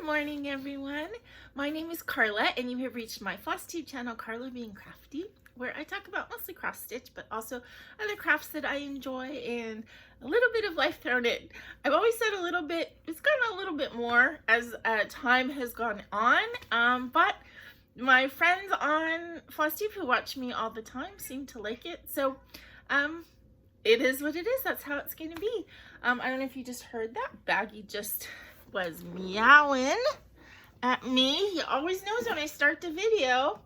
morning, everyone. My name is Carla, and you have reached my FlossTube channel, Carla Being Crafty, where I talk about mostly cross stitch, but also other crafts that I enjoy and a little bit of life thrown in. I've always said a little bit, it's gotten a little bit more as time has gone on, but my friends on FlossTube who watch me all the time seem to like it, so it is what it is. That's how it's going to be. I don't know if you just heard that. Baggy just was meowing at me. He always knows when I start the video.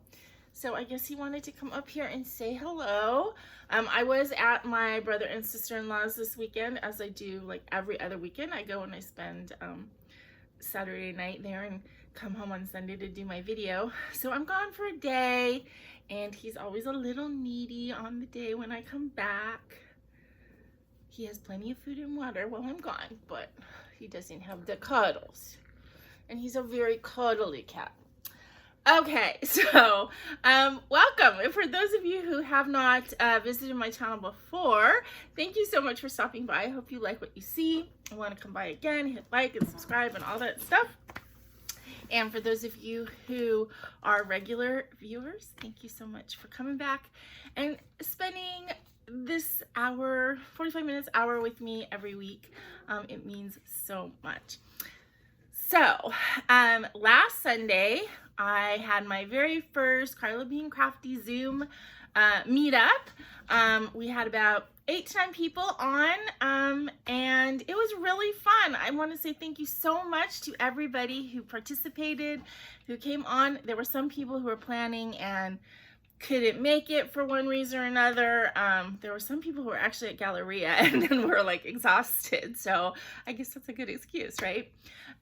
So I guess he wanted to come up here and say hello. I was at my brother and sister-in-law's this weekend, as I do like every other weekend. I go and I spend Saturday night there and come home on Sunday to do my video. So I'm gone for a day, and he's always a little needy on the day when I come back. He has plenty of food and water while I'm gone, but he doesn't have the cuddles. And he's a very cuddly cat. Okay, so welcome. For those of you who have not visited my channel before, thank you so much for stopping by. I hope you like what you see. I want to come by again, hit like and subscribe and all that stuff. And for those of you who are regular viewers, thank you so much for coming back and spending this hour, 45 minutes, hour with me every week. It means so much. So, last Sunday, I had my very first Carla Being Crafty Zoom meetup. We had about 8 to 9 people on, and it was really fun. I want to say thank you so much to everybody who participated, who came on. There were some people who were planning and couldn't make it for one reason or another. There were some people who were actually at Galleria and then were like exhausted. So I guess that's a good excuse, right?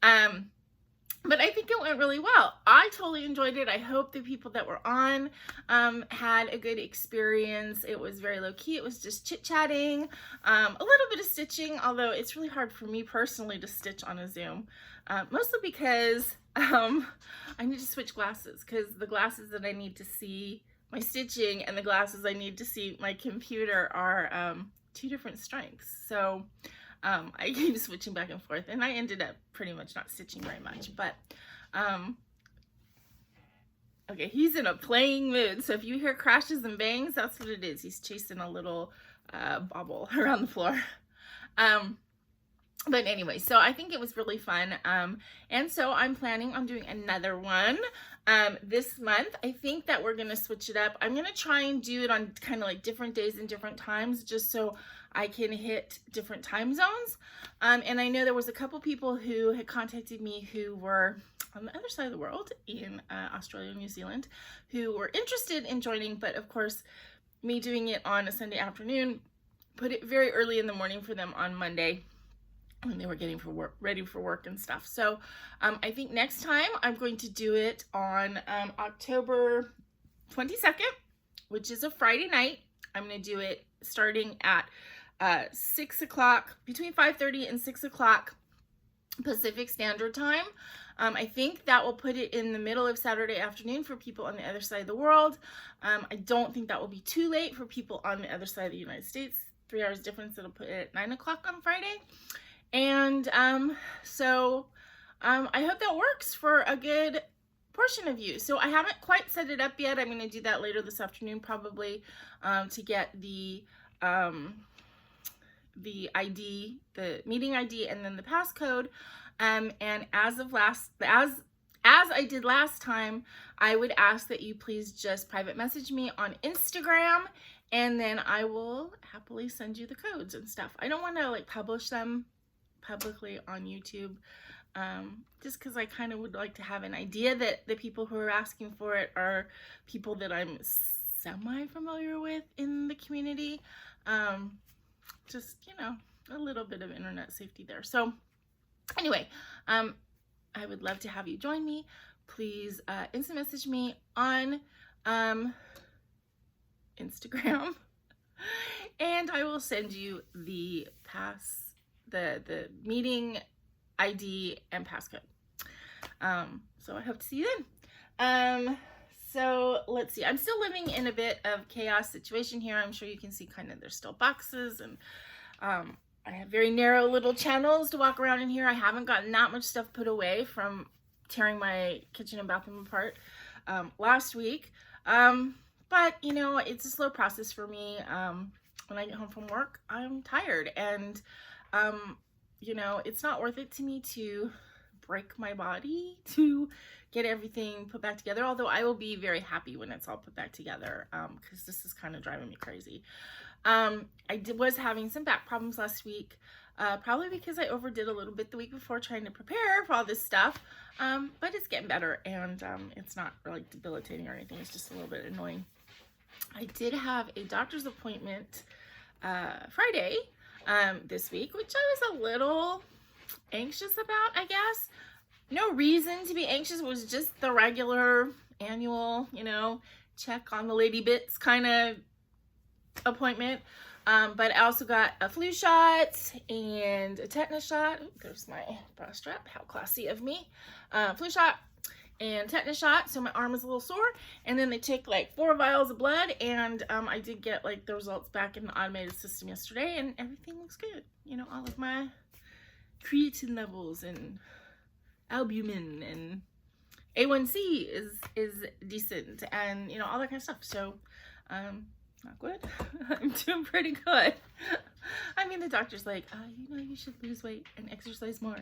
But I think it went really well. I totally enjoyed it. I hope the people that were on had a good experience. It was very low key. It was just chit-chatting, a little bit of stitching, although it's really hard for me personally to stitch on a Zoom, mostly because I need to switch glasses, because the glasses that I need to see my stitching and the glasses I need to see my computer are 2 different strengths. So I keep switching back and forth, and I ended up pretty much not stitching very much, but okay, he's in a playing mood. So if you hear crashes and bangs, that's what it is. He's chasing a little bobble around the floor. But anyway, so I think it was really fun. And so I'm planning on doing another one this month. I think that we're going to switch it up. I'm going to try and do it on kind of like different days and different times, just so I can hit different time zones. And I know there was a couple people who had contacted me who were on the other side of the world in Australia and New Zealand, who were interested in joining, but of course, me doing it on a Sunday afternoon put it very early in the morning for them on Monday, when they were getting ready for work and stuff. So I think next time I'm going to do it on October 22nd, which is a Friday night. I'm going to do it starting at 6 o'clock, between 5:30 and 6 o'clock Pacific Standard Time. I think that will put it in the middle of Saturday afternoon for people on the other side of the world. I don't think that will be too late for people on the other side of the United States. 3 hours difference, it'll put it at 9 o'clock on Friday. And so I hope that works for a good portion of you. So I haven't quite set it up yet. I'm going to do that later this afternoon probably, to get the ID, the meeting ID, and then the passcode. And as I did last time, I would ask that you please just private message me on Instagram, and then I will happily send you the codes and stuff. I don't want to like publish them publicly on YouTube, just because I kind of would like to have an idea that the people who are asking for it are people that I'm semi-familiar with in the community. Just, you know, a little bit of internet safety there. So anyway, I would love to have you join me. Please instant message me on Instagram, and I will send you the the meeting ID and passcode. So I hope to see you then. So let's see, I'm still living in a bit of chaos situation here. I'm sure you can see kind of there's still boxes, and I have very narrow little channels to walk around in here. I haven't gotten that much stuff put away from tearing my kitchen and bathroom apart last week. But you know, it's a slow process for me. When I get home from work, I'm tired, and you know, it's not worth it to me to break my body to get everything put back together, although I will be very happy when it's all put back together, because this is kind of driving me crazy. I was having some back problems last week, probably because I overdid a little bit the week before trying to prepare for all this stuff, but it's getting better, and it's not really debilitating or anything. It's just a little bit annoying. I did have a doctor's appointment Friday this week, which I was a little anxious about, I guess. No reason to be anxious. It was just the regular annual, you know, check on the lady bits kind of appointment. But I also got a flu shot and a tetanus shot. Ooh, there's my bra strap. How classy of me. Flu shot and tetanus shot, so my arm is a little sore. And then they take like 4 vials of blood, and I did get like the results back in the automated system yesterday, and everything looks good. You know, all of my creatine levels and albumin and A1C is decent, and you know, all that kind of stuff. So not good. I'm doing pretty good. I mean, the doctor's like, you know, you should lose weight and exercise more.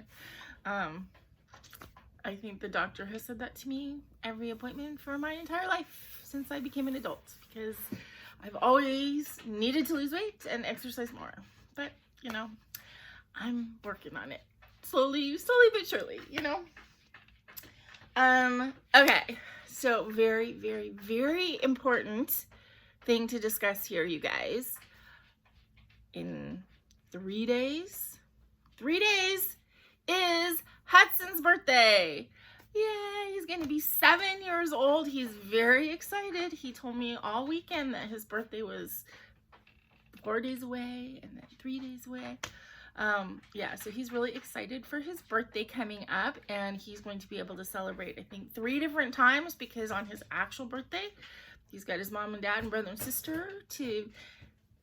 I think the doctor has said that to me every appointment for my entire life since I became an adult, because I've always needed to lose weight and exercise more. But you know, I'm working on it. Slowly but surely, you know. Okay, so very, very, very important thing to discuss here, you guys. In 3 days is Hudson's birthday. Yay, he's gonna be 7 years old. He's very excited. He told me all weekend that his birthday was 4 days away and then 3 days away. Yeah, so he's really excited for his birthday coming up, and he's going to be able to celebrate, I think, 3 different times, because on his actual birthday, he's got his mom and dad and brother and sister to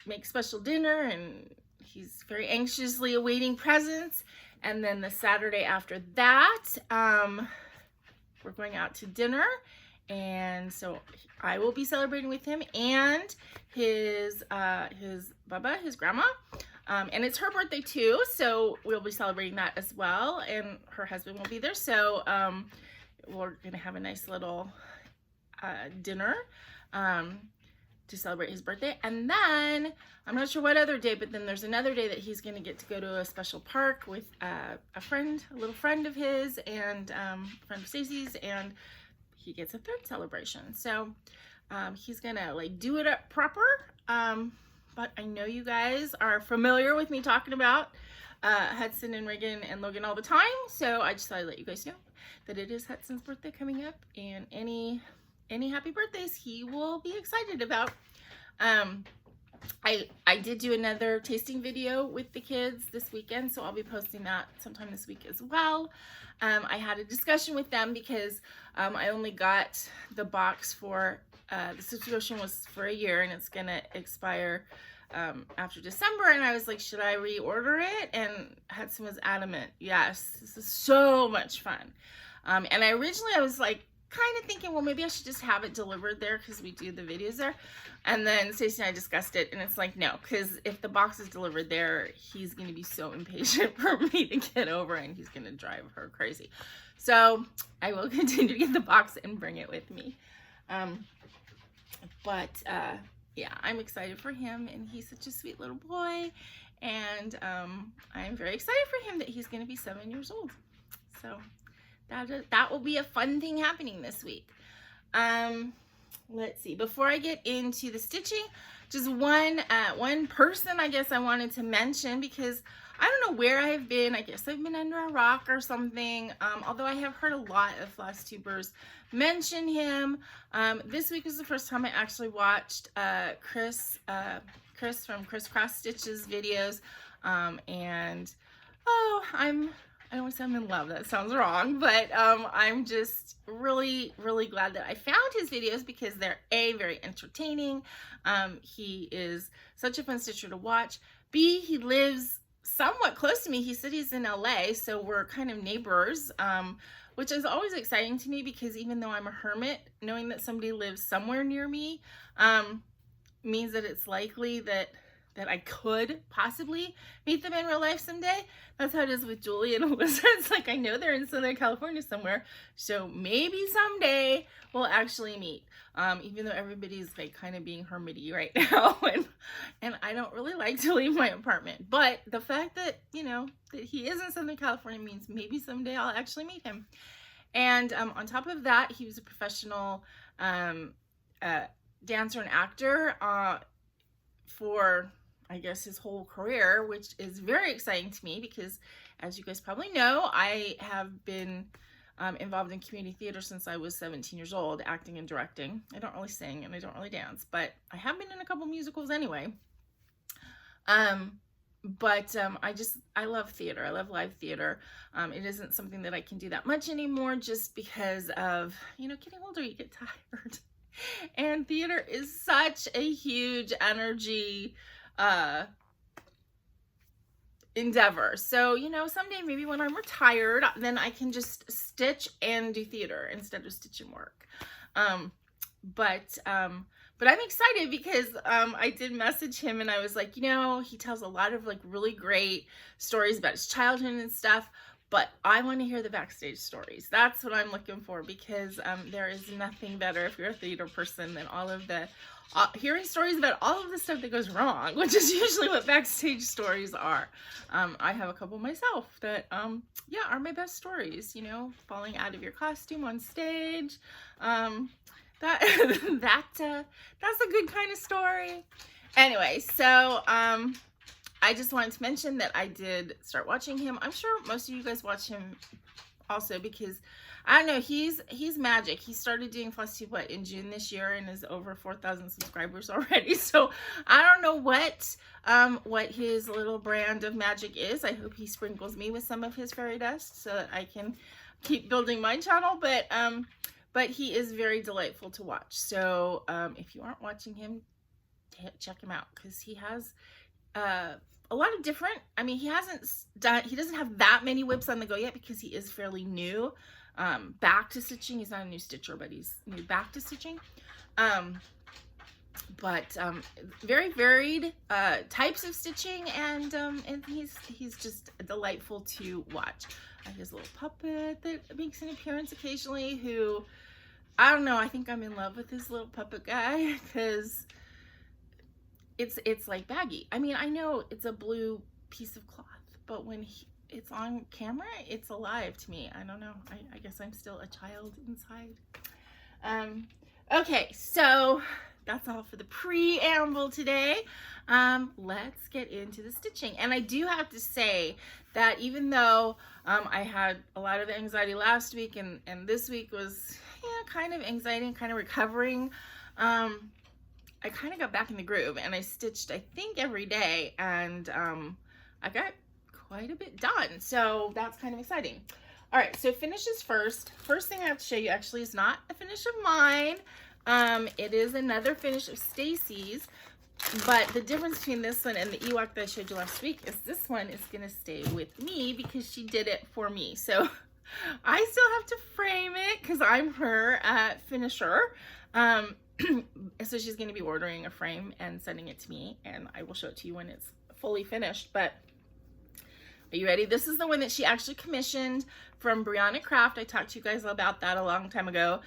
make special dinner, and he's very anxiously awaiting presents. And then the Saturday after that, we're going out to dinner, and so I will be celebrating with him and his Bubba, his grandma. And it's her birthday too, so we'll be celebrating that as well, and her husband will be there. So we're gonna have a nice little dinner to celebrate his birthday. And then I'm not sure what other day, but then there's another day that he's gonna get to go to a special park with a little friend of his, and a friend of Stacy's, and he gets a 3rd celebration. So he's gonna like do it up proper. But I know you guys are familiar with me talking about Hudson and Reagan and Logan all the time, so I just thought I'd let you guys know that it is Hudson's birthday coming up, and any happy birthdays he will be excited about. I did do another tasting video with the kids this weekend, so I'll be posting that sometime this week as well. I had a discussion with them because I only got the box for the subscription was for a year, and it's gonna expire after December, and I was like, should I reorder it? And Hudson was adamant, yes, this is so much fun. And I was like kind of thinking, well, maybe I should just have it delivered there because we do the videos there. And then Stacey and I discussed it, and it's like, no, because if the box is delivered there, he's going to be so impatient for me to get over, and he's going to drive her crazy. So I will continue to get the box and bring it with me. Yeah, I'm excited for him, and he's such a sweet little boy, and I'm very excited for him that he's going to be 7 years old. So that will be a fun thing happening this week. Let's see, before I get into the stitching, just one person I guess I wanted to mention, because I don't know where I've been. I guess I've been under a rock or something, although I have heard a lot of FlossTubers mention him. This week was the first time I actually watched Chris from Chris Cross Stitches videos, and I don't want to say I'm in love, that sounds wrong, but I'm just really, really glad that I found his videos, because they're A, very entertaining. He is such a fun stitcher to watch. B, he lives somewhat close to me. He said he's in LA, so we're kind of neighbors, which is always exciting to me because even though I'm a hermit, knowing that somebody lives somewhere near me means that it's likely that I could possibly meet them in real life someday. That's how it is with Julie and Alyssa. It's like, I know they're in Southern California somewhere, so maybe someday we'll actually meet. Even though everybody's like kind of being hermity right now, and I don't really like to leave my apartment. But the fact that, you know, that he is in Southern California means maybe someday I'll actually meet him. And on top of that, he was a professional dancer and actor for, I guess, his whole career, which is very exciting to me because, as you guys probably know, I have been involved in community theater since I was 17 years old, acting and directing. I don't really sing and I don't really dance, but I have been in a couple musicals anyway. I love theater. I love live theater. It isn't something that I can do that much anymore just because of, you know, getting older, you get tired. And theater is such a huge energy endeavor. So, you know, someday maybe when I'm retired, then I can just stitch and do theater instead of stitch and work. But I'm excited because I did message him and I was like, you know, he tells a lot of like really great stories about his childhood and stuff, but I want to hear the backstage stories. That's what I'm looking for, because there is nothing better if you're a theater person than all of the hearing stories about all of the stuff that goes wrong, which is usually what backstage stories are. I have a couple myself that, yeah, are my best stories, you know, falling out of your costume on stage. That's a good kind of story. Anyway, so, I just wanted to mention that I did start watching him. I'm sure most of you guys watch him also because, I don't know, he's magic. He started doing FlossTube, in June this year and is over 4,000 subscribers already. So I don't know what his little brand of magic is. I hope he sprinkles me with some of his fairy dust so that I can keep building my channel. But he is very delightful to watch. So if you aren't watching him, check him out because he has a lot of different, I mean, he doesn't have that many whips on the go yet because he is fairly new back to stitching. He's not a new stitcher, but he's new back to stitching. Very varied types of stitching, and he's just delightful to watch. I have his little puppet that makes an appearance occasionally, who, I don't know, I think I'm in love with this little puppet guy because it's like baggy. I mean, I know it's a blue piece of cloth, but when it's on camera, it's alive to me. I don't know. I guess I'm still a child inside. Okay, so that's all for the preamble today. Let's get into the stitching. And I do have to say that even though I had a lot of anxiety last week and this week was, yeah, kind of anxiety and kind of recovering, I kind of got back in the groove and I stitched, I think, every day, and I got quite a bit done. So that's kind of exciting. All right, so finishes first. First thing I have to show you actually is not a finish of mine. It is another finish of Stacy's, but the difference between this one and the Ewok that I showed you last week is this one is gonna stay with me because she did it for me. So I still have to frame it because I'm her finisher. So she's going to be ordering a frame and sending it to me, and I will show it to you when it's fully finished. But are you ready? This is the one that she actually commissioned from Brianna Craft. I talked to you guys about that a long time ago.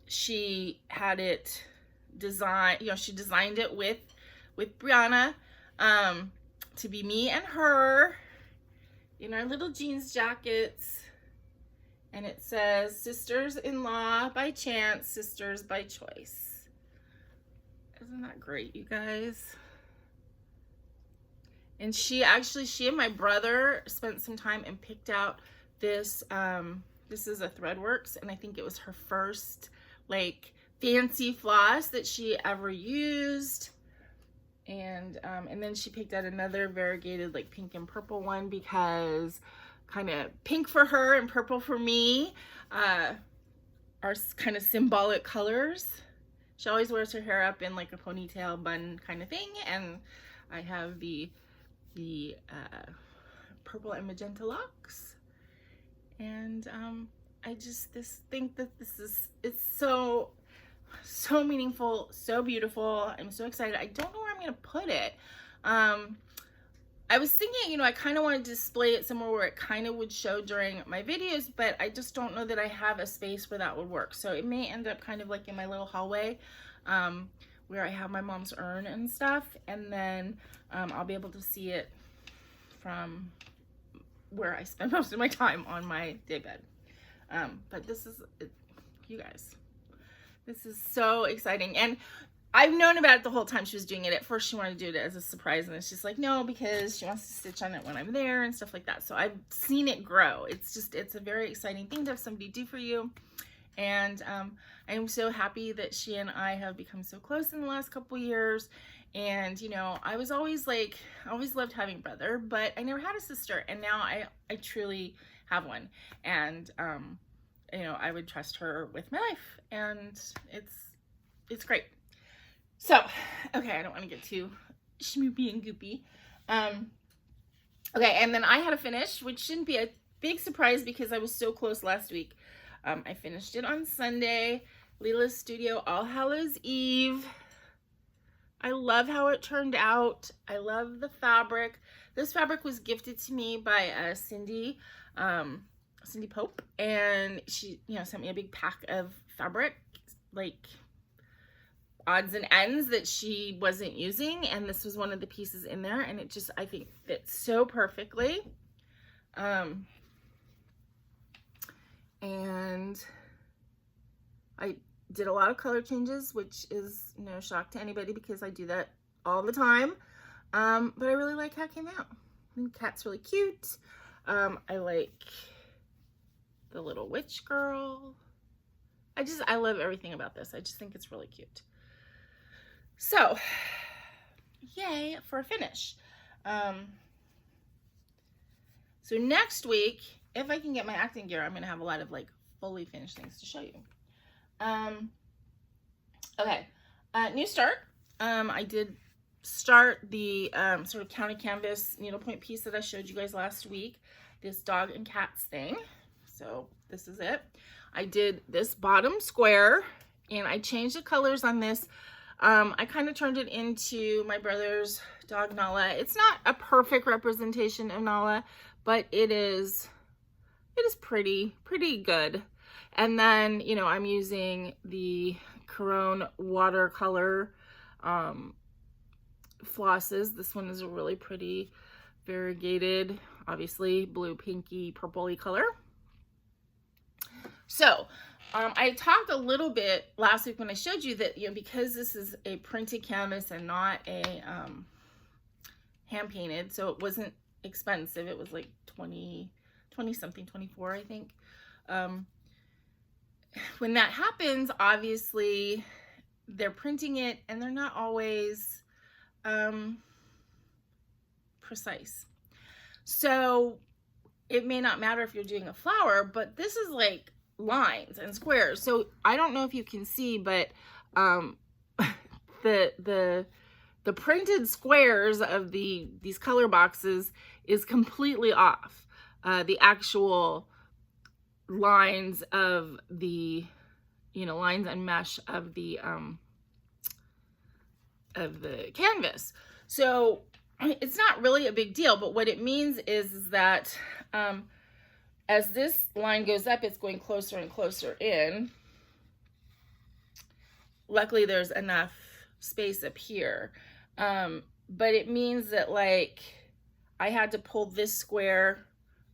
She had it designed, you know, she designed it with Brianna to be me and her in our little jeans jackets. And it says, sisters-in-law by chance, sisters by choice. Isn't that great, you guys? And she and my brother spent some time and picked out this, this is a Threadworks, and I think it was her first, like, fancy floss that she ever used. And then she picked out another variegated, like, pink and purple one because kind of pink for her and purple for me are kind of symbolic colors. She always wears her hair up in like a ponytail bun kind of thing, and I have the the purple and magenta locks. And I just think that it's so meaningful, so beautiful. I'm so excited. I don't know where I'm gonna put it. I was thinking, you know, I kind of want to display it somewhere where it kind of would show during my videos, but I just don't know that I have a space where that would work. So it may end up kind of like in my little hallway, where I have my mom's urn and stuff, and then I'll be able to see it from where I spend most of my time on my daybed. But this is, you guys, this is so exciting. And I've known about it the whole time she was doing it. At first she wanted to do it as a surprise, and it's just like, no, because she wants to stitch on it when I'm there and stuff like that. So I've seen it grow. It's a very exciting thing to have somebody do for you. And I'm so happy that she and I have become so close in the last couple years. And, you know, I was always like, I always loved having a brother, but I never had a sister. And now I truly have one. And, you know, I would trust her with my life, and it's great. So, okay, I don't want to get too schmoopy and goopy. Okay, and then I had a finish, which shouldn't be a big surprise because I was so close last week. I finished it on Sunday, Leela's Studio, All Hallows Eve. I love how it turned out. I love the fabric. This fabric was gifted to me by Cindy Pope, and she, you know, sent me a big pack of fabric, like odds and ends that she wasn't using, and this was one of the pieces in there, and it just, I think, fits so perfectly. And I did a lot of color changes, which is no shock to anybody because I do that all the time. But I really like how it came out. The cat's really cute. I like the little witch girl. I love everything about this. I just think it's really cute. So, yay for a finish. So next week, if I can get my acting gear, I'm going to have a lot of like fully finished things to show you. Okay, new start. I did start the sort of counter canvas needlepoint piece that I showed you guys last week, this dog and cats thing. So this is it. I did this bottom square, and I changed the colors on this. I kind of turned it into my brother's dog Nala. It's not a perfect representation of Nala, but it is pretty good. And then, you know, I'm using the Corone watercolor flosses. This one is a really pretty variegated, obviously blue, pinky, purpley color. So I talked a little bit last week when I showed you that, you know, because this is a printed canvas and not a hand painted, so it wasn't expensive. It was like 20 something, 24, I think. When that happens, obviously they're printing it and they're not always precise. So it may not matter if you're doing a flower, but this is like lines and squares. So I don't know if you can see, but the printed squares of these color boxes is completely off. The actual lines of the, you know, lines and mesh of the canvas. So it's not really a big deal, but what it means is that as this line goes up, it's going closer and closer in. Luckily, there's enough space up here. But it means that, like, I had to pull this square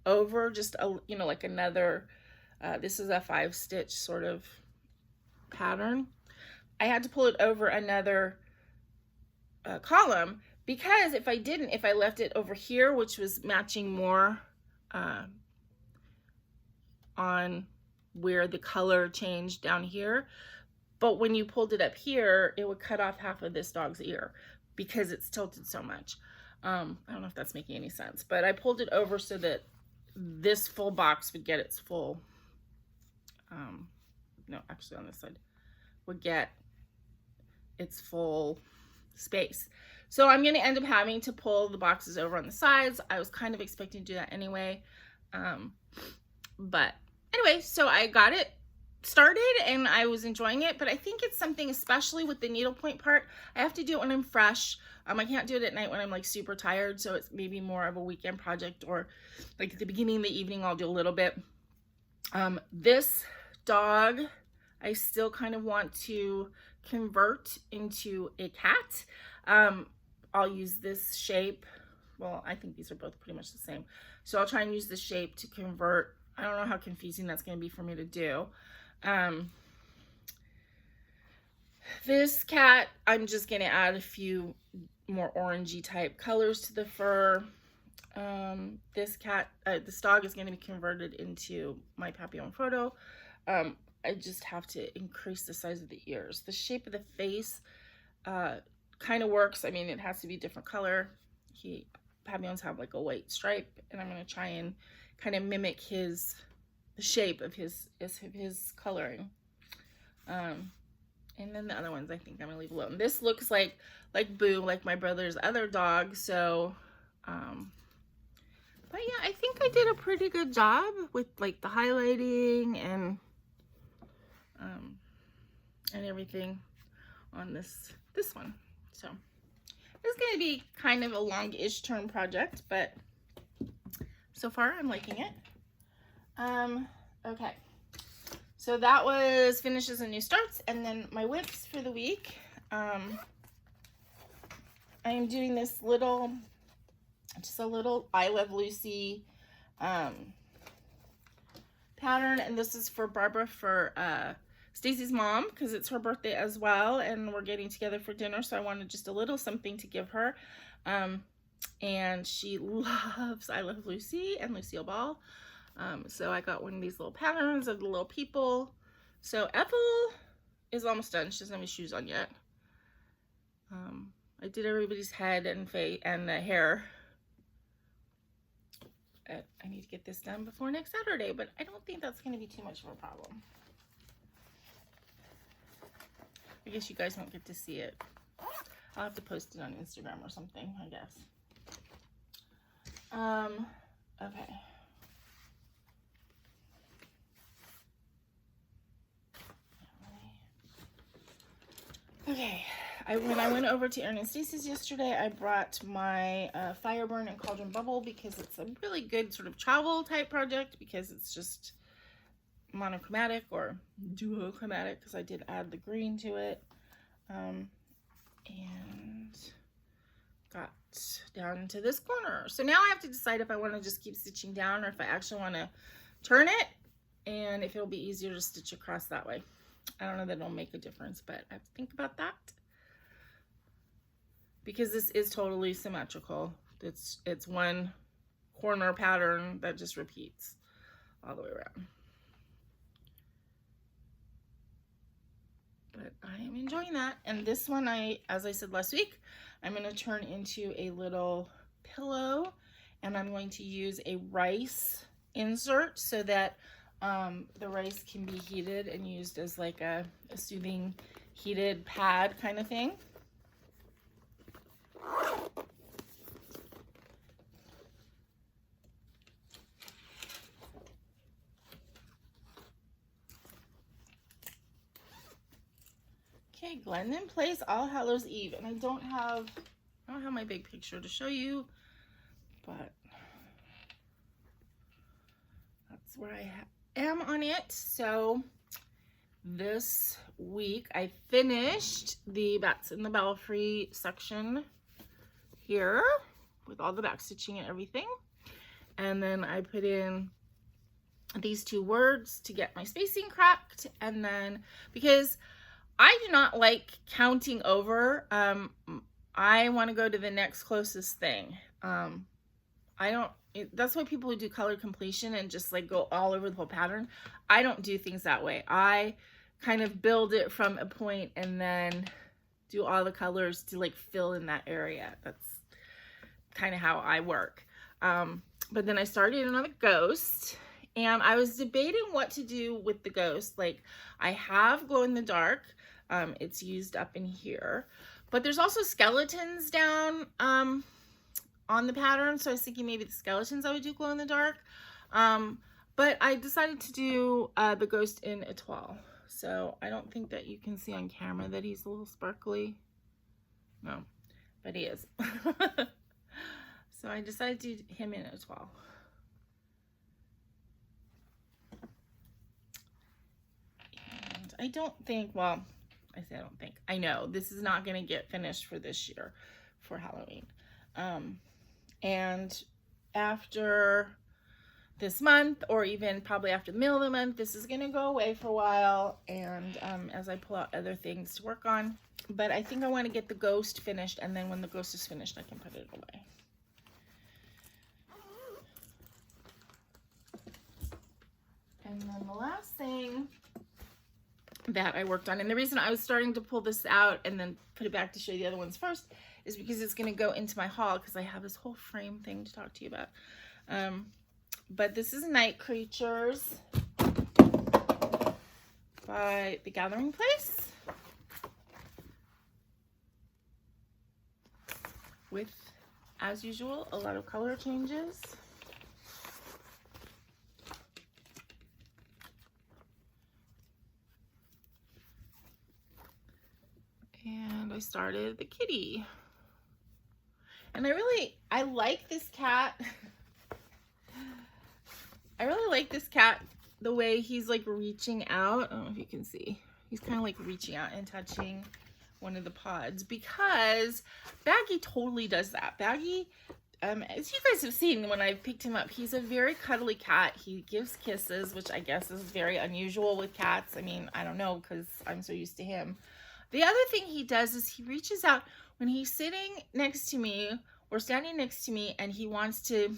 over just, you know, like another, this is a 5-stitch sort of pattern. I had to pull it over another column, because if I didn't, if I left it over here, which was matching more on where the color changed down here, but when you pulled it up here, it would cut off half of this dog's ear because it's tilted so much. I don't know if that's making any sense, but I pulled it over so that this full box would get its full, no, actually on this side, would get its full space. So I'm going to end up having to pull the boxes over on the sides. I was kind of expecting to do that anyway. But anyway, so I got it started and I was enjoying it, but I think it's something, especially with the needlepoint part, I have to do it when I'm fresh. I can't do it at night when I'm like super tired, so it's maybe more of a weekend project, or like at the beginning of the evening I'll do a little bit. This dog I still kind of want to convert into a cat. I'll use this shape. Well, I think these are both pretty much the same, so I'll try and use the shape to convert. I don't know how confusing that's going to be for me to do. This cat, I'm just going to add a few more orangey type colors to the fur. This dog is going to be converted into my Papillon photo. I just have to increase the size of the ears. The shape of the face kind of works. I mean, it has to be a different color. Papillons have like a white stripe, and I'm going to try and kind of mimic the shape of his coloring. And then the other ones I think I'm gonna leave alone. This looks like Boo, like my brother's other dog. So, but yeah, I think I did a pretty good job with like the highlighting and everything on this one. So it's gonna be kind of a long-ish term project, but so far I'm liking it. Okay. So that was finishes and new starts, and then my whips for the week. I am doing this just a little I Love Lucy pattern, and this is for Barbara, for Stacy's mom, because it's her birthday as well, and we're getting together for dinner, so I wanted just a little something to give her. And she loves I Love Lucy and Lucille Ball. So I got one of these little patterns of the little people. So Ethel is almost done. She doesn't have any shoes on yet. I did everybody's head and face and the hair. I need to get this done before next Saturday, but I don't think that's going to be too much of a problem. I guess you guys won't get to see it. I'll have to post it on Instagram or something, I guess. Okay. Okay, when I went over to Erin and Stacy's yesterday, I brought my Fireburn and Cauldron Bubble, because it's a really good sort of travel type project, because it's just monochromatic or duochromatic, because I did add the green to it. And got down to this corner. So now I have to decide if I want to just keep stitching down, or if I actually want to turn it, and if it'll be easier to stitch across that way. I don't know that it'll make a difference, but I have to think about that, because this is totally symmetrical. It's one corner pattern that just repeats all the way around. But I am enjoying that. And this one, as I said last week, I'm going to turn into a little pillow, and I'm going to use a rice insert so that the rice can be heated and used as like a soothing heated pad kind of thing. Okay, Glendon Place, All Hallows Eve, and I don't have my big picture to show you, but that's where I am on it. So this week I finished the Bats in the Belfry section here with all the back stitching and everything, and then I put in these two words to get my spacing correct, and then because I do not like counting over, I want to go to the next closest thing. That's why people who do color completion and just like go all over the whole pattern, I don't do things that way. I kind of build it from a point and then do all the colors to like fill in that area. That's kind of how I work. But then I started another ghost, and I was debating what to do with the ghost. Like, I have glow in the dark. It's used up in here, But there's also skeletons down on the pattern, so I was thinking maybe the skeletons I would do glow in the dark. But I decided to do the ghost in Etoile. So I don't think that you can see on camera that he's a little sparkly. No, but he is. So I decided to do him in Etoile. And I don't think, well, I say I don't think, I know this is not going to get finished for this year for Halloween. And after this month, or even probably after the middle of the month, this is going to go away for a while, and as I pull out other things to work on. But I think I want to get the ghost finished, and then when the ghost is finished, I can put it away. And then the last thing that I worked on, and the reason I was starting to pull this out and then put it back to show you the other ones first, is because it's going to go into my haul, because I have this whole frame thing to talk to you about. But this is Night Creatures by The Gathering Place, with, as usual, a lot of color changes. And I started the kitty. And I like this cat. I really like this cat, the way he's like reaching out. I don't know if you can see. He's kind of like reaching out and touching one of the pods, because Baggy totally does that. Baggy, as you guys have seen when I've picked him up, he's a very cuddly cat. He gives kisses, which I guess is very unusual with cats. I mean, I don't know, because I'm so used to him. The other thing he does is he reaches out when he's sitting next to me or standing next to me, and he wants to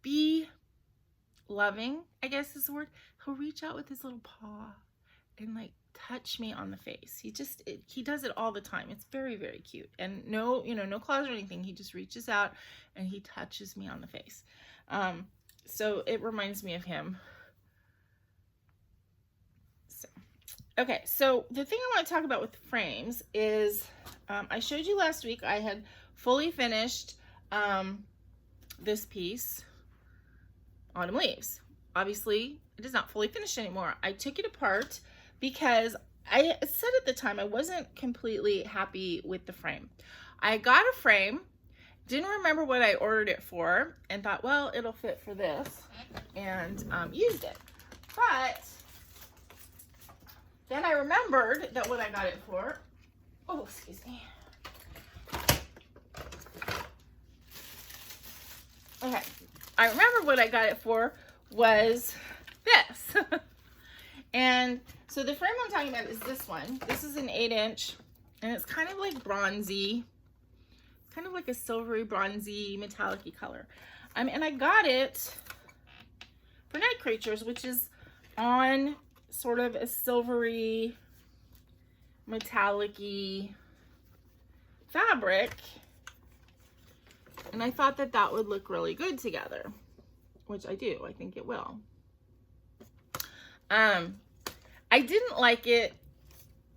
be loving, I guess is the word. He'll reach out with his little paw and like touch me on the face. He does it all the time. It's very, very cute. And no, no claws or anything. He just reaches out and he touches me on the face. So it reminds me of him. Okay, so the thing I want to talk about with the frames is, I showed you last week I had fully finished this piece, Autumn Leaves. Obviously, it is not fully finished anymore. I took it apart because I said at the time I wasn't completely happy with the frame. I got a frame, didn't remember what I ordered it for, and thought, well, it'll fit for this, and used it. But then I remembered that what I got it for, oh, excuse me. Okay, I remember what I got it for was this. And so the frame I'm talking about is this one. This is an 8-inch, and it's kind of like bronzy, kind of like a silvery, bronzy, metallic-y color. And I got it for Night Creatures, which is on sort of a silvery, metallic-y fabric. And I thought that that would look really good together, which I do. I think it will. I didn't like it.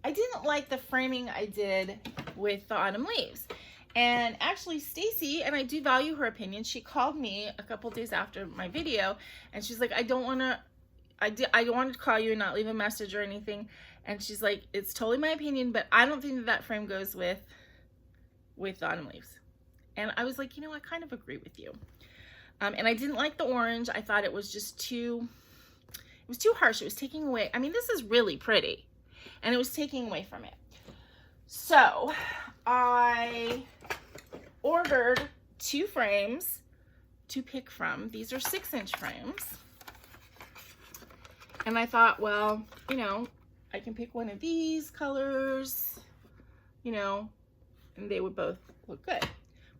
I didn't like the framing I did with the Autumn Leaves. And actually Stacy, and I do value her opinion, she called me a couple days after my video, and she's like, I don't want to call you and not leave a message or anything. And she's like, it's totally my opinion, but I don't think that that frame goes with the Autumn Leaves. And I was like, I kind of agree with you. And I didn't like the orange. I thought it was just too harsh. It was taking away. I mean, this is really pretty, and it was taking away from it. So I ordered 2 frames to pick from. These are 6-inch frames. And I thought, well, I can pick one of these colors, and they would both look good.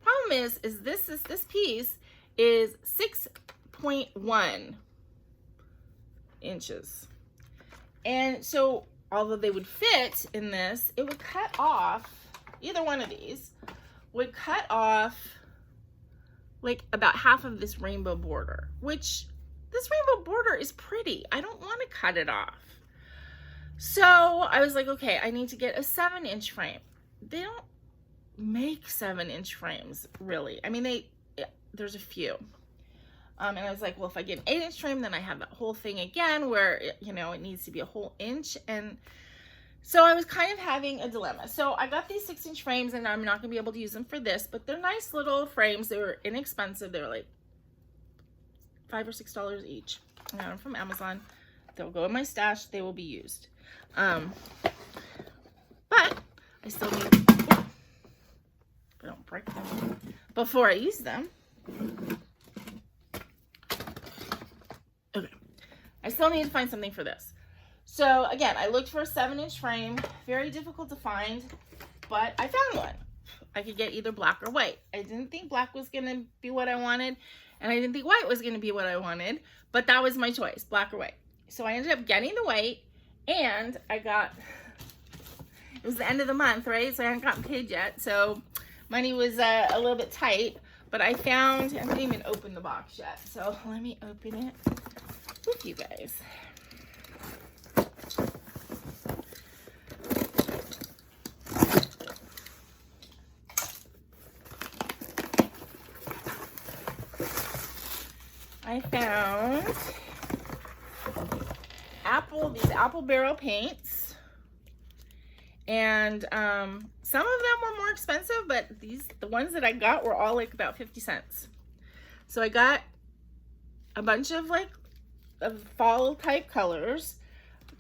Problem is this piece is 6.1 inches. And so although they would fit in this, it would cut off, either one of these would cut off like about half of this rainbow border, which this rainbow border is pretty. I don't want to cut it off. So I was like, okay, I need to get a 7-inch frame. they don't make 7-inch frames, really. I mean, there's a few. And I was like, well, if I get an 8-inch frame, then I have that whole thing again where, you know, it needs to be a whole inch. And so I was kind of having a dilemma. So I got these 6-inch frames, and I'm not going to be able to use them for this, but they're nice little frames. They were inexpensive. They were like $5 or $6 each. I got them from Amazon. They'll go in my stash. They will be used. But I still need, I don't break them before I use them. Okay. I still need to find something for this. So again, I looked for a 7-inch frame. Very difficult to find, but I found one. I could get either black or white. I didn't think black was going to be what I wanted, and I didn't think white was going to be what I wanted, but that was my choice, black or white. So I ended up getting the white, and I got, it was the end of the month, right? So I hadn't gotten paid yet, so money was a little bit tight, but I found, I haven't even opened the box yet, so let me open it with you guys. I found these apple barrel paints, and some of them were more expensive, but the ones that I got were all like about 50 cents. So I got a bunch of like fall type colors.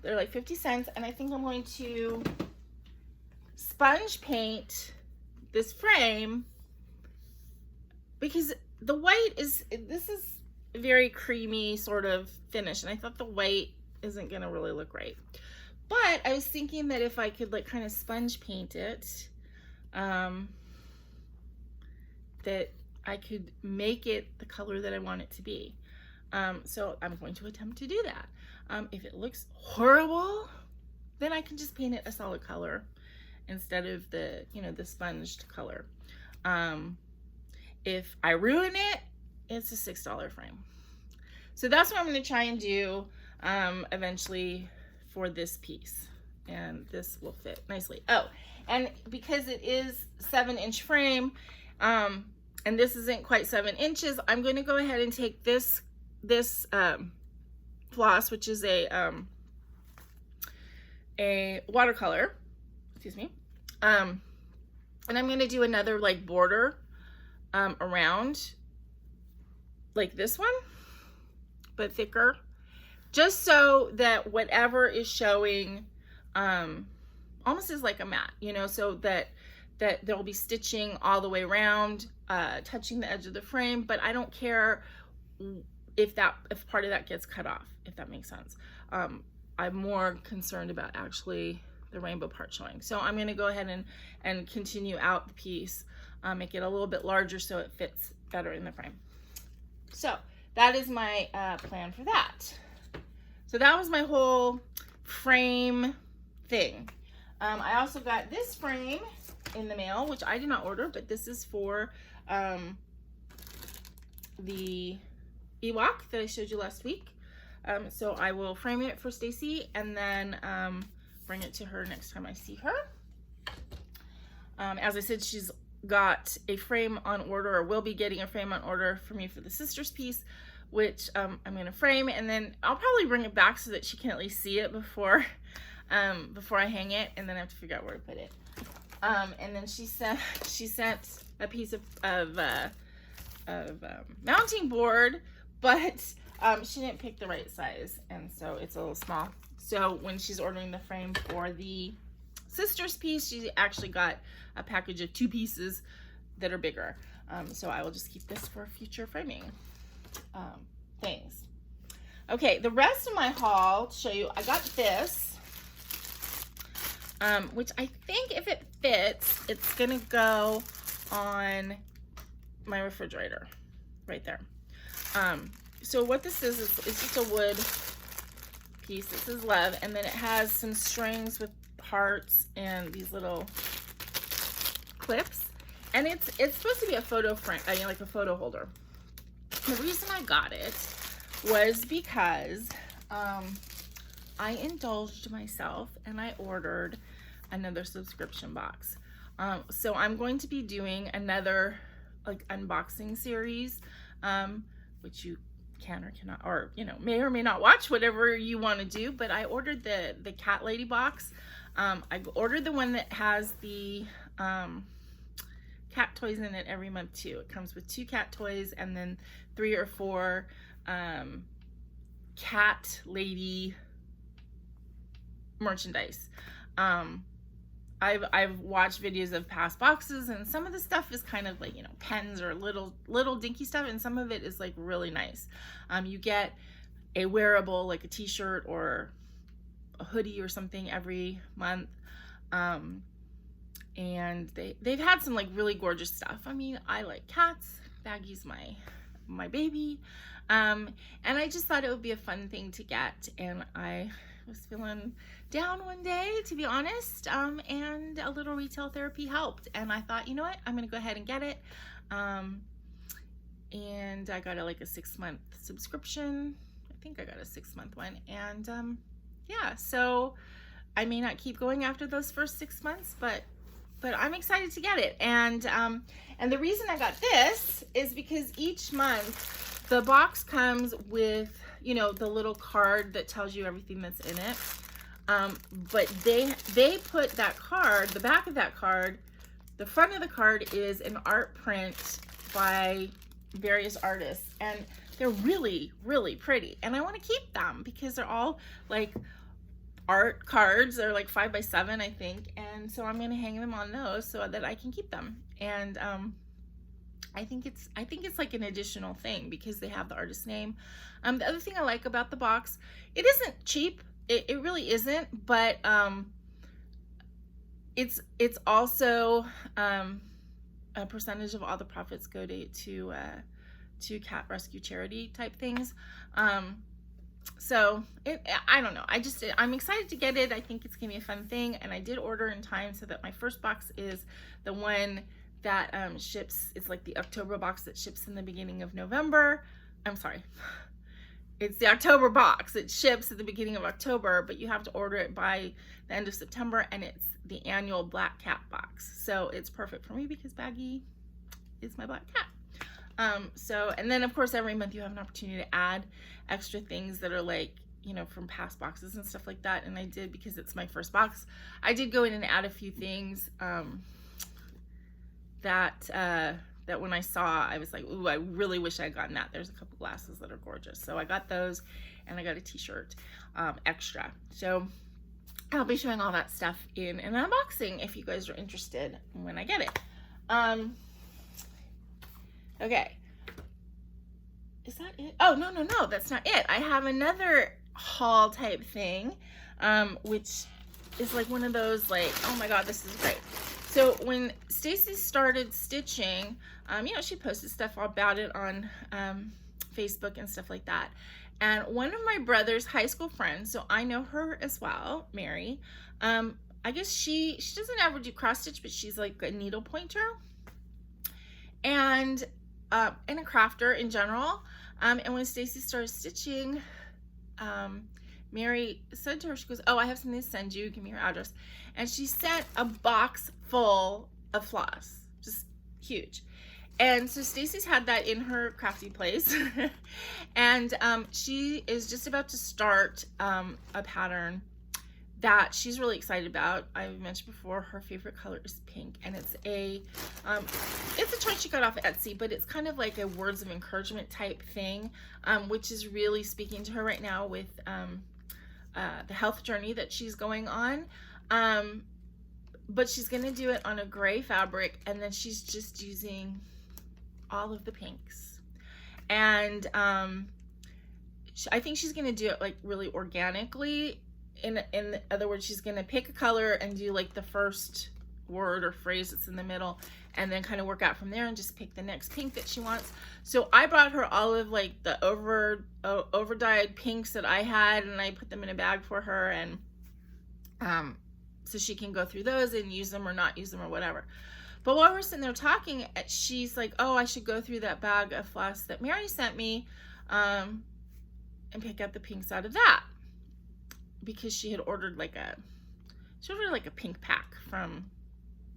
They're like 50 cents, and I think I'm going to sponge paint this frame because the white this is very creamy sort of finish, and I thought the white isn't gonna really look right. But I was thinking that if I could like kind of sponge paint it, that I could make it the color that I want it to be. So I'm going to attempt to do that. If it looks horrible, then I can just paint it a solid color instead of the, you know, the sponged color. If I ruin it, it's a $6 frame. So that's what I'm going to try and do eventually for this piece, and this will fit nicely. Oh, and because it is 7-inch frame, and this isn't quite 7 inches, I'm going to go ahead and take this floss, which is a watercolor, excuse me, and I'm going to do another like border around like this one, but thicker, just so that whatever is showing almost is like a mat, you know, so that there'll be stitching all the way around, touching the edge of the frame, but I don't care if part of that gets cut off, if that makes sense. I'm more concerned about actually the rainbow part showing. So I'm going to go ahead and continue out the piece, make it a little bit larger so it fits better in the frame. So that is my plan for that. So that was my whole frame thing. I also got this frame in the mail, which I did not order, but this is for the Ewok that I showed you last week. So I will frame it for Stacy and then bring it to her next time I see her. As I said, she's got a frame on order, or will be getting a frame on order for me for the sisters piece, which I'm going to frame, and then I'll probably bring it back so that she can at least see it before I hang it, and then I have to figure out where to put it. And then she sent a piece of mounting board, but she didn't pick the right size, and so it's a little small. So when she's ordering the frame for the sisters piece, she actually got a package of 2 pieces that are bigger. So I will just keep this for future framing things. Okay, the rest of my haul to show you, I got this, which I think if it fits, it's gonna go on my refrigerator right there. So what this is it's just a wood piece. This is love, and then it has some strings with hearts and these little clips, and it's supposed to be a photo frame, like a photo holder. The reason I got it was because I indulged myself and I ordered another subscription box. So I'm going to be doing another like unboxing series, which you can or cannot, or you know, may or may not watch, whatever you want to do. But I ordered the cat lady box. I ordered the one that has the cat toys in it every month too. It comes with 2 cat toys and then 3 or 4 cat lady merchandise. I've watched videos of past boxes, and some of the stuff is kind of like, you know, pens or little dinky stuff, and some of it is like really nice. You get a wearable, like a t-shirt or a hoodie or something every month. And they've had some like really gorgeous stuff. I mean, I like cats. Baggy's my baby. And I just thought it would be a fun thing to get, and I was feeling down one day, to be honest, and a little retail therapy helped, and I thought, you know what, I'm gonna go ahead and get it. And I got like a 6-month subscription. I think I got a 6-month one, and yeah, so I may not keep going after those first 6 months, but I'm excited to get it. And the reason I got this is because each month the box comes with, you know, the little card that tells you everything that's in it. But they put that card, the back of that card, the front of the card is an art print by various artists, and they're really, really pretty. And I want to keep them because they're all like art cards. They're like 5 by 7, I think. And so I'm going to hang them on those so that I can keep them. And, I think it's like an additional thing because they have the artist name. The other thing I like about the box, it isn't cheap. It really isn't, but it's also a percentage of all the profits go to cat rescue charity type things. So I don't know. I'm excited to get it. I think it's gonna be a fun thing, and I did order in time so that my first box is the one that ships. It's like the October box that ships in the beginning of November. I'm sorry. It's the October box. It ships at the beginning of October, but you have to order it by the end of September, and it's the annual black cat box. So it's perfect for me because Baggy is my black cat. So, and then of course every month you have an opportunity to add extra things that are like, you know, from past boxes and stuff like that. And I did, because it's my first box, I did go in and add a few things that when I saw, I was like, ooh, I really wish I had gotten that. There's a couple glasses that are gorgeous. So I got those, and I got a t-shirt extra. So I'll be showing all that stuff in an unboxing if you guys are interested when I get it. Okay. Is that it? Oh, no, that's not it. I have another haul type thing, which is like one of those like, oh my God, this is great. So when Stacy started stitching, you know, she posted stuff about it on Facebook and stuff like that. And one of my brother's high school friends, so I know her as well, Mary, I guess she doesn't ever do cross stitch, but she's like a needle pointer and a crafter in general. And when Stacy started stitching, Mary said to her, she goes, oh, I have something to send you. Give me your address. And she sent a box full of floss, just huge. And so Stacy's had that in her crafty place. And she is just about to start a pattern that she's really excited about. I've mentioned before, her favorite color is pink, and it's a choice she got off Etsy, but it's kind of like a words of encouragement type thing, which is really speaking to her right now with the health journey that she's going on. But she's gonna do it on a gray fabric, and then she's just using all of the pinks. And I think she's gonna do it like really organically. In other words, she's gonna pick a color and do like the first word or phrase that's in the middle, and then kind of work out from there and just pick the next pink that she wants. So I brought her all of like the overdyed pinks that I had, and I put them in a bag for her, and so she can go through those and use them or not use them or whatever. But while we're sitting there talking, she's like, oh, I should go through that bag of floss that Mary sent me and pick out the pinks out of that, because she had ordered like a pink pack from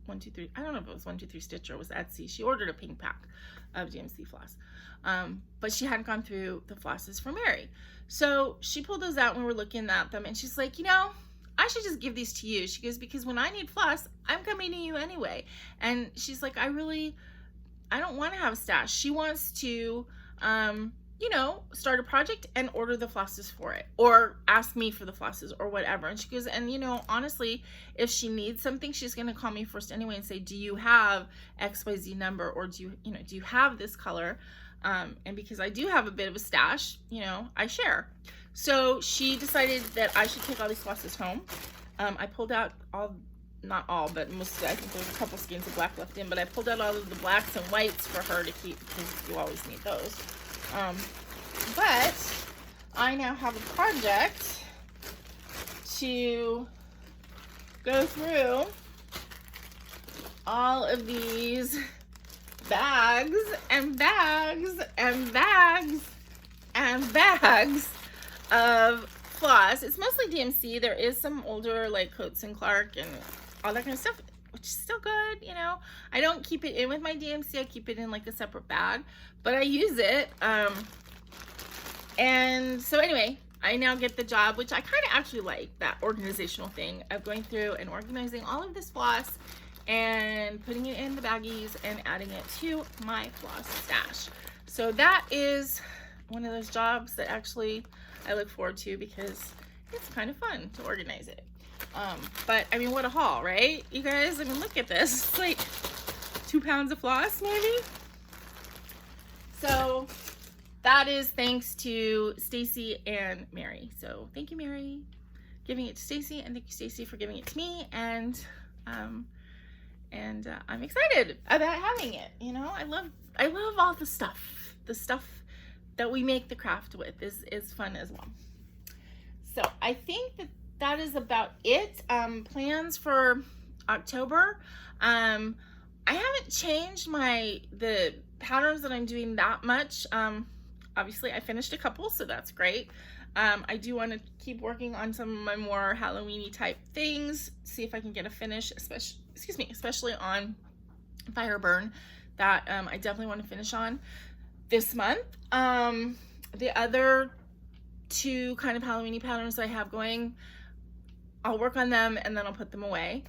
123, I don't know if it was 123 Stitch or it was Etsy. She ordered a pink pack of DMC floss. But she hadn't gone through the flosses for Mary. So she pulled those out when we were looking at them, and she's like, you know, I should just give these to you. She goes, because when I need floss, I'm coming to you anyway. And she's like, I don't want to have a stash. She wants to, you know, start a project and order the flosses for it, or ask me for the flosses or whatever. And she goes, and you know, honestly, if she needs something, she's going to call me first anyway and say, do you have XYZ number, or do you have this color? And because I do have a bit of a stash, you know, I share. So she decided that I should take all these flosses home. I pulled out not all, but most, I think there's a couple skeins of black left in, but I pulled out all of the blacks and whites for her to keep, because you always need those. But I now have a project to go through all of these bags and bags and bags and bags of floss. It's mostly DMC. There is some older like Coates and Clark and all that kind of stuff, which is still good, you know. I don't keep it in with my DMC. I keep it in like a separate bag, but I use it. And so anyway, I now get the job, which I kind of actually like, that organizational thing of going through and organizing all of this floss and putting it in the baggies and adding it to my floss stash. So that is one of those jobs that actually I look forward to, because it's kind of fun to organize it. But I mean, what a haul, right? You guys, I mean, look at this. It's like 2 pounds of floss, maybe. So that is thanks to Stacy and Mary. So thank you, Mary, giving it to Stacy, and thank you, Stacy, for giving it to me. And I'm excited about having it. You know, I love all the stuff. The stuff that we make the craft with is fun as well. So I think that is about it. Plans for October. I haven't changed the patterns that I'm doing that much. Obviously I finished a couple, so that's great. I do want to keep working on some of my more Halloween-y type things, see if I can get a finish, especially on Fireburn, that I definitely want to finish on this month. The other 2 kind of Halloween-y patterns I have going, I'll work on them and then I'll put them away.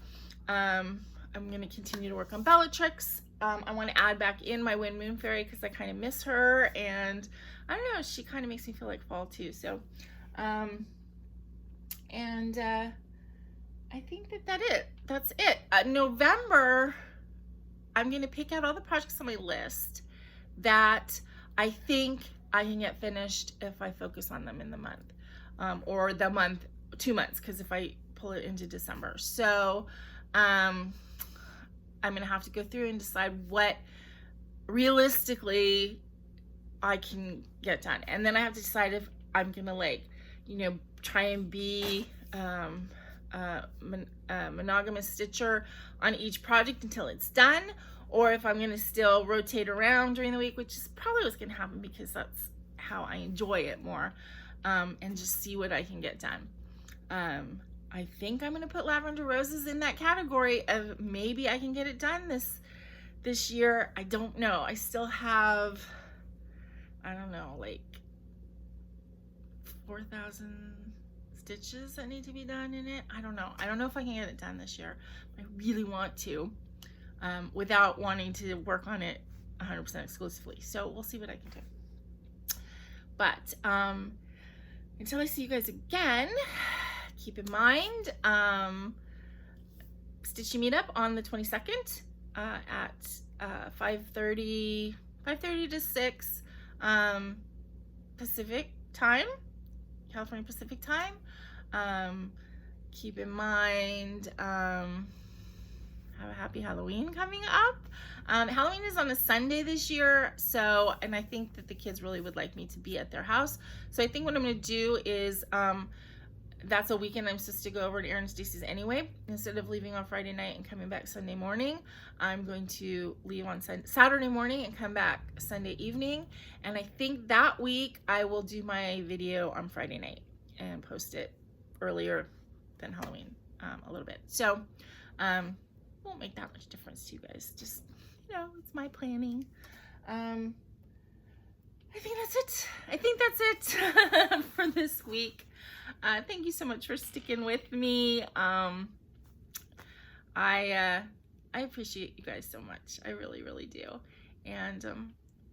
I'm going to continue to work on Bellatrix. I want to add back in my Wind Moon Fairy because I kind of miss her, and I don't know, she kind of makes me feel like fall too. So I think that's it. November, I'm going to pick out all the projects on my list that I think I can get finished if I focus on them in the month, or the month, 2 months, because if I pull it into December. So I'm gonna have to go through and decide what realistically I can get done, and then I have to decide if I'm gonna, like, you know, try and be monogamous stitcher on each project until it's done, or if I'm gonna still rotate around during the week, which is probably what's gonna happen because that's how I enjoy it more, and just see what I can get done. I think I'm gonna put Lavender Roses in that category of maybe I can get it done this year. I don't know. I still have, I don't know, like 4,000 stitches that need to be done in it. I don't know. I don't know if I can get it done this year. I really want to, without wanting to work on it 100% exclusively. So we'll see what I can do. But until I see you guys again, keep in mind, Stitchy Meetup on the 22nd at 5:30 to 6 Pacific time, California Pacific time. Keep in mind, have a happy Halloween coming up. Halloween is on a Sunday this year, so, and I think that the kids really would like me to be at their house. So I think what I'm going to do is, that's a weekend I'm supposed to go over to Aaron and Stacy's anyway. Instead of leaving on Friday night and coming back Sunday morning, I'm going to leave on Saturday morning and come back Sunday evening. And I think that week I will do my video on Friday night and post it earlier than Halloween, a little bit. So won't make that much difference to you guys. Just, you know, it's my planning. I think that's it. I think that's it for this week. Thank you so much for sticking with me. I appreciate you guys so much. I really, really do. And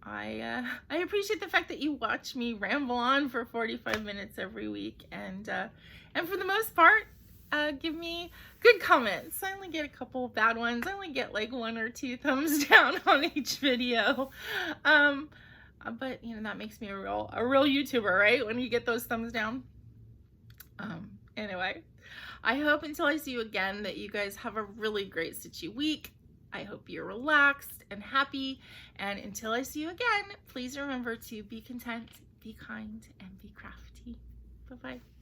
I appreciate the fact that you watch me ramble on for 45 minutes every week, and for the most part, give me good comments. I only get a couple of bad ones. I only get like 1 or 2 thumbs down on each video. But you know, that makes me a real YouTuber, right? When you get those thumbs down. Anyway, I hope until I see you again that you guys have a really great stitchy week. I hope you're relaxed and happy. And until I see you again, please remember to be content, be kind, and be crafty. Bye-bye.